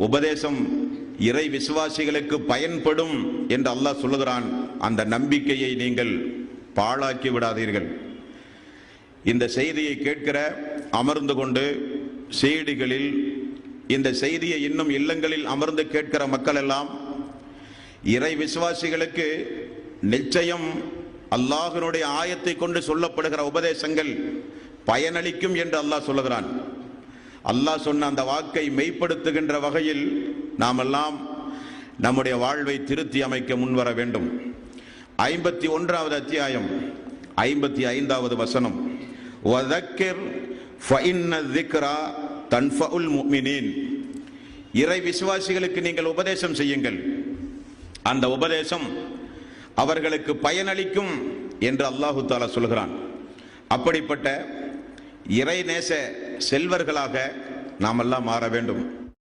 உபதேசம் இறை விசுவாசிகளுக்கு பயன்படும் என்று அல்லாஹ் சொல்லுகிறான். அந்த நம்பிக்கையை நீங்கள் பாழாக்கி விடாதீர்கள். இந்த செய்தியை கேட்கிற அமர்ந்து கொண்டு செய்திகளில் இந்த செய்தியை இன்னும் இல்லங்களில் அமர்ந்து கேட்கிற மக்கள் எல்லாம் இறை விசுவாசிகளுக்கு நிச்சயம் அல்லாஹ்வினுடைய ஆயத்தை கொண்டு சொல்லப்படுகிற உபதேசங்கள் பயனளிக்கும் என்று அல்லாஹ் சொல்லுகிறான். அல்லாஹ் சொன்ன அந்த வாக்கை மெய்ப்படுத்துகின்ற வகையில் நாமெல்லாம் நம்முடைய வாழ்வை திருத்தி அமைக்க முன்வர வேண்டும். 51வது அத்தியாயம் 55வது வசனம், வதக்கிர் ஃபஇன்ன ذிக்ரா தன்ஃபஉல் முஃமினீன். இறை விசுவாசிகளுக்கு நீங்கள் உபதேசம் செய்யுங்கள், அந்த உபதேசம் அவர்களுக்கு பயனளிக்கும் என்று அல்லாஹு தஆலா சொல்கிறான். அப்படிப்பட்ட இறைநேச செல்வர்களாக நாமெல்லாம் மாற வேண்டும்.